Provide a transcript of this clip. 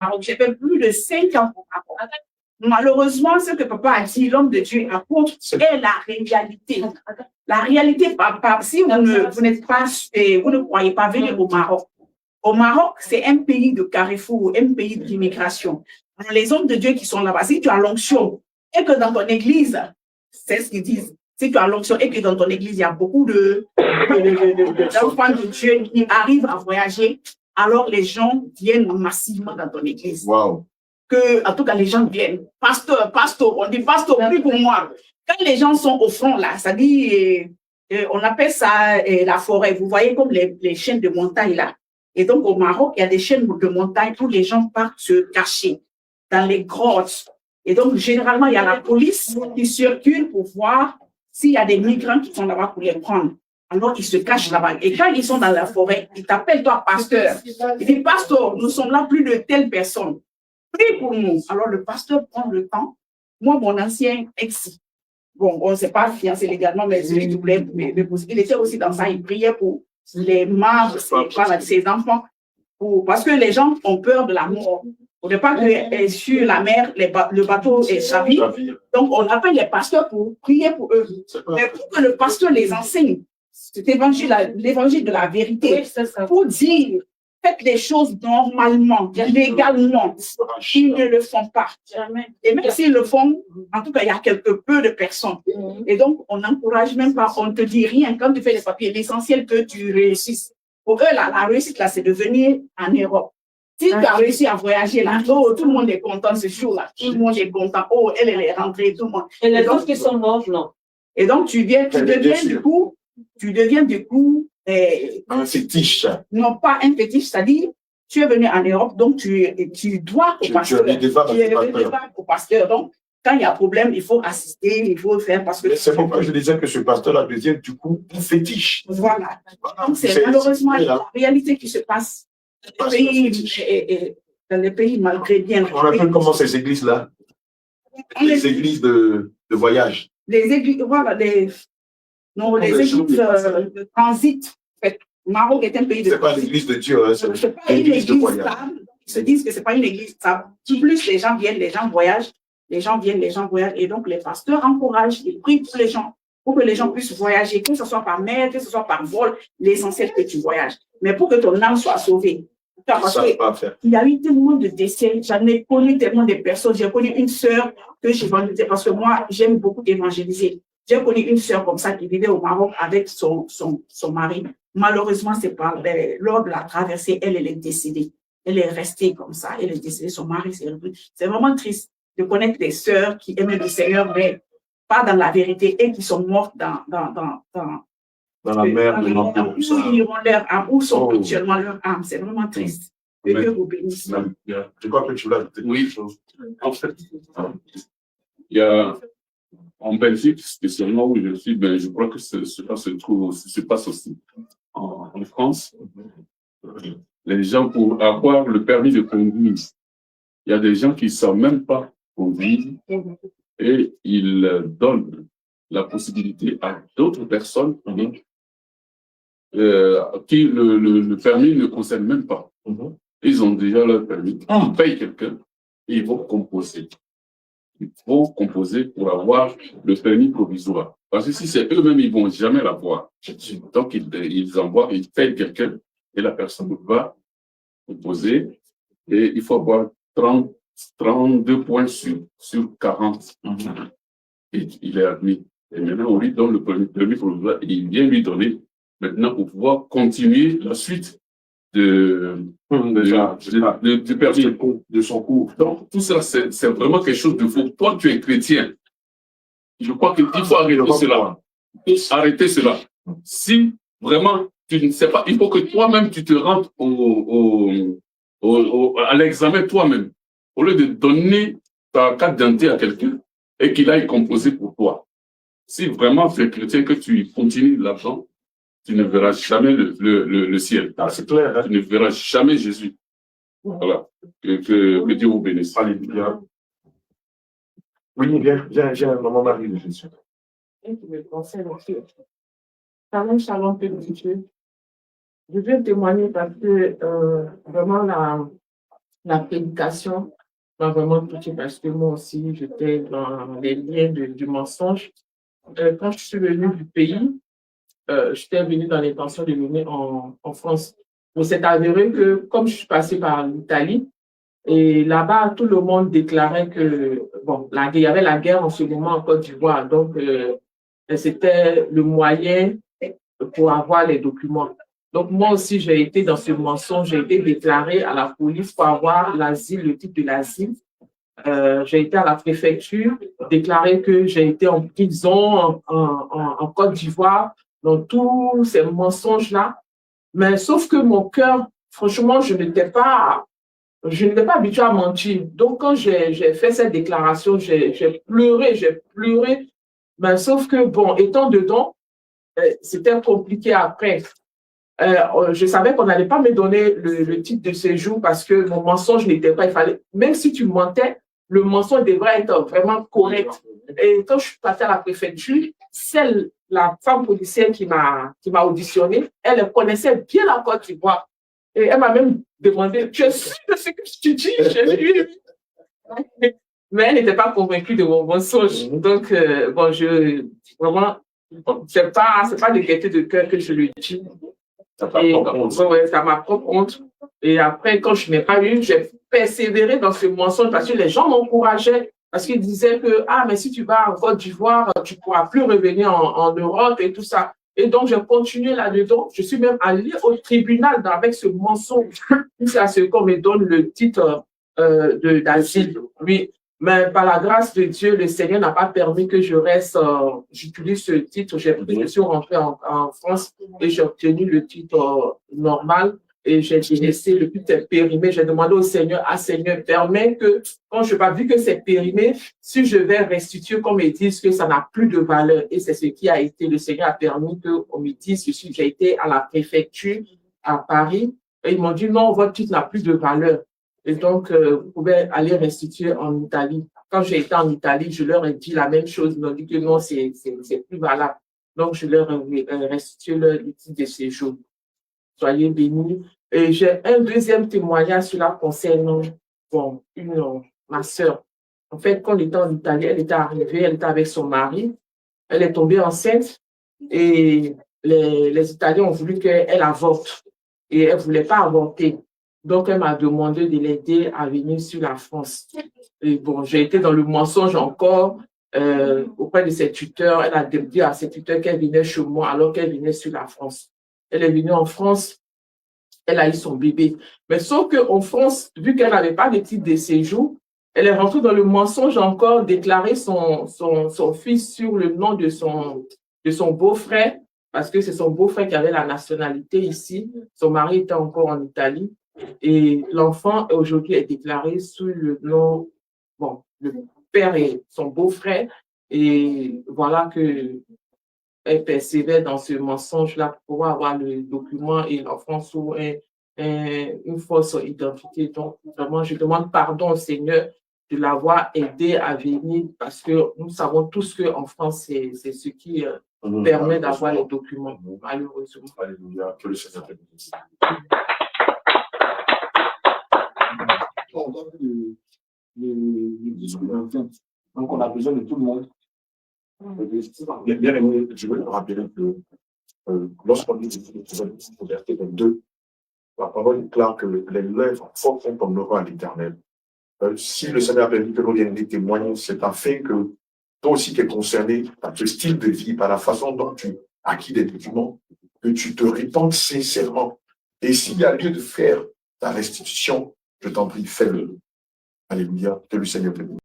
Maroc. J'ai fait plus de 5 ans au Maroc. Malheureusement, ce que papa a dit, l'homme de Dieu apporte, est la réalité. La réalité, papa, si vous n'êtes pas, vous ne croyez pas, venez au Maroc. Au Maroc, c'est un pays de carrefour, un pays d'immigration. Les hommes de Dieu qui sont là-bas, si tu as l'onction et que dans ton église, c'est ce qu'ils disent, si tu as l'onction et que dans ton église, il y a beaucoup d'enfants de Dieu qui arrivent à voyager, alors les gens viennent massivement dans ton église. Wow. En tout cas, les gens viennent. Pasteur, on dit pasteur, prie pour moi. Quand les gens sont au front, là, ça dit, on appelle ça la forêt. Vous voyez comme les chaînes de montagne, là. Et donc, au Maroc, il y a des chaînes de montagne où les gens partent se cacher dans les grottes. Et donc, généralement, il y a la police qui circule pour voir s'il y a des migrants qui sont là-bas pour les prendre. Alors, ils se cachent là-bas. Et quand ils sont dans la forêt, ils t'appellent, toi, pasteur. Ils disent, pasteur, nous sommes là plus de telle personne. Prie pour nous. Alors, le pasteur prend le temps. Moi, mon ancien ex, bon, on ne s'est pas fiancé légalement, mais celui qui voulait m'épouser, il était aussi dans ça. Il priait pour les membres, ses enfants, parce que les gens ont peur de la mort. Au départ, sur la mer, le bateau est chaviré. Donc, on appelle les pasteurs pour prier pour eux. Mais pour que le pasteur les enseigne, cet évangile, l'évangile de la vérité, pour dire, faites les choses normalement, légalement. Ils ne le font pas. Et même s'ils le font, en tout cas, il y a quelque peu de personnes. Et donc, on n'encourage même pas, on ne te dit rien quand tu fais les papiers. L'essentiel que tu réussisses. Pour eux, la réussite, là, c'est de venir en Europe. Si tu as réussi à voyager là, oh, tout le monde est content ce jour-là. Tout le monde est content. Oh, elle est rentrée, tout le monde. Et les autres qui sont morts, non. Et donc, tu deviens du coup un fétiche. Non, pas un fétiche, c'est-à-dire, tu es venu en Europe, donc tu dois au pasteur. Tu es au pasteur. Donc, quand il y a problème, il faut assister, il faut faire parce que. C'est pourquoi je disais que ce pasteur-là devient du coup un fétiche. Voilà. Donc, c'est malheureusement la réalité qui se passe dans les pays malgré bien. On appelle comment ces églises-là? Les églises de voyage. Les églises, voilà, les églises de transit. En fait, Maroc est un pays de. C'est pas l'église de Dieu, hein, c'est pas une église stable. Ils se disent que c'est pas une église stable. Plus les gens viennent, les gens voyagent. Les gens viennent, les gens voyagent. Et donc, les pasteurs encouragent, ils prient pour les gens, pour que les gens puissent voyager, que ce soit par mer, que ce soit par vol. L'essentiel que tu voyages. Mais pour que ton âme soit sauvée. Parce qu'il y a eu tellement de décès. J'en ai connu tellement de personnes. J'ai connu une sœur que j'évangélisais parce que moi, j'aime beaucoup évangéliser. J'ai connu une sœur comme ça qui vivait au Maroc avec son mari. Malheureusement, c'est pas lors de la traversée, elle est décédée. Elle est restée comme ça. Elle est décédée. Son mari s'est revenu. C'est vraiment triste de connaître des sœurs qui aimaient le Seigneur, mais pas dans la vérité et qui sont mortes dans la mer de l'enfer. Où ils ont leur âme, où sont actuellement leur âme. C'est vraiment triste. Que Dieu vous bénisse. Je crois que tu l'as dit. Oui, en fait, il y a en Belgique, spécialement où je suis, ben, je crois que cela se passe aussi en France. Les gens, pour avoir le permis de conduire, il y a des gens qui ne savent même pas conduire et ils donnent la possibilité à d'autres personnes qui le permis ne concerne même pas. Ils ont déjà leur permis. Ils payent quelqu'un et ils vont composer. Ils vont composer pour avoir le permis provisoire. Parce que si c'est eux-mêmes, ils ne vont jamais l'avoir. Donc, ils envoient, ils payent quelqu'un et la personne va composer et il faut avoir 32 points sur 40. Et il est admis. Et maintenant, on lui donne le permis provisoire et il vient lui donner maintenant pour pouvoir continuer la suite du permis de son cours. Donc, tout ça, c'est vraiment quelque chose de faux. Toi, tu es chrétien. Je crois qu'il faut arrêter cela. Arrêter cela. Si vraiment tu ne sais pas, il faut que toi-même tu te rendes à l'examen toi-même. Au lieu de donner ta carte d'identité à quelqu'un et qu'il aille composer pour toi. Si vraiment tu es chrétien, que tu continues l'argent, tu ne verras jamais le ciel. C'est clair. Hein? Tu ne verras jamais Jésus. Voilà. Que Dieu vous bénisse. Alléluia. Oui, viens, maman Marie de Jésus. Shalom, Père de Dieu. Je veux témoigner parce que vraiment la prédication m'a vraiment touchée parce que moi aussi, j'étais dans les liens du mensonge. Quand je suis venue du pays, j'étais venue dans l'intention de venir en France. Mais c'est avéré que, comme je suis passée par l'Italie, et là-bas, tout le monde déclarait que, bon, il y avait la guerre en ce moment en Côte d'Ivoire, donc c'était le moyen pour avoir les documents. Donc, moi aussi, j'ai été dans ce mensonge, j'ai été déclarée à la police pour avoir l'asile, le titre de l'asile. J'ai été à la préfecture, déclaré que j'ai été en prison en Côte d'Ivoire, dans tous ces mensonges-là. Mais sauf que mon cœur, franchement, je n'étais pas habituée à mentir. Donc, quand j'ai fait cette déclaration, j'ai pleuré. Mais sauf que, bon, étant dedans, c'était compliqué après. Je savais qu'on n'allait pas me donner le titre de séjour parce que mon mensonge n'était pas, il fallait, même si tu mentais, le mensonge devrait être vraiment correct. Et quand je suis passée à la préfecture, la femme policière qui m'a auditionné, elle connaissait bien la Côte d'Ivoire. Et elle m'a même demandé, tu es sûre de ce que tu dis? Mais elle n'était pas convaincue de mon mensonge. Donc, bon, vraiment, c'est pas de gaieté de cœur que je lui dis. Ouais, ça m'a propre honte. Et après, quand je n'ai pas eu, j'ai persévéré dans ce mensonge parce que les gens m'encourageaient, parce qu'ils disaient que, ah, mais si tu vas en Côte d'Ivoire, tu ne pourras plus revenir en Europe et tout ça. Et donc, j'ai continué là-dedans. Je suis même allée au tribunal avec ce mensonge. C'est à ce qu'on me donne le titre d'asile. Oui. Mais par la grâce de Dieu, le Seigneur n'a pas permis que je reste, j'utilise ce titre. Je suis rentrée en France et j'ai obtenu le titre normal et j'ai laissé le titre périmé. J'ai demandé au Seigneur, Seigneur, permets que, quand je n'ai vu que c'est périmé, si je vais restituer, qu'on me dise que ça n'a plus de valeur. Et c'est ce qui a été, le Seigneur a permis qu'on me dise que j'ai été à la préfecture à Paris et ils m'ont dit non, votre titre n'a plus de valeur. Et donc, vous pouvez aller restituer en Italie. Quand j'ai été en Italie, je leur ai dit la même chose. Ils m'ont dit que non, c'est plus valable. Donc, je leur ai restitué leur titre de séjour. Soyez bénis. Et j'ai un deuxième témoignage cela concernant bon, ma sœur. En fait, quand elle était en Italie, elle était arrivée, elle était avec son mari. Elle est tombée enceinte et les Italiens ont voulu qu'elle avorte. Et elle ne voulait pas avorter. Donc, elle m'a demandé de l'aider à venir sur la France. Et bon, j'ai été dans le mensonge encore auprès de ses tuteurs. Elle a dit à ses tuteurs qu'elle venait chez moi alors qu'elle venait sur la France. Elle est venue en France, elle a eu son bébé. Mais sauf qu'en France, vu qu'elle n'avait pas de titre de séjour, elle est rentrée dans le mensonge encore, déclarer son fils sur le nom de son beau-frère, parce que c'est son beau-frère qui avait la nationalité ici. Son mari était encore en Italie. Et l'enfant aujourd'hui est déclaré sous le nom, bon, le père et son beau-frère. Et voilà que elle persévère dans ce mensonge-là pour pouvoir avoir le document et l'enfant sous une fausse identité. Donc, vraiment, je demande pardon au Seigneur de l'avoir aidé à venir parce que nous savons tous qu'en France, c'est ce qui permet d'avoir les documents, malheureusement. Alléluia, que le Seigneur te bénisse. Donc, on a besoin de tout le monde. Bien aimé, je veux rappeler que lorsqu'on dit au verset 22, la parole déclare que les lèvres fortes honoreront à l'Éternel. Si le Seigneur a permis que l'on vienne témoigner, c'est afin que toi aussi qui es concerné par ce style de vie, par la façon dont tu as acquis des documents, que tu te répandes sincèrement. Et s'il y a lieu de faire ta restitution, je t'en prie, fais-le. Alléluia, que le Seigneur te bénisse.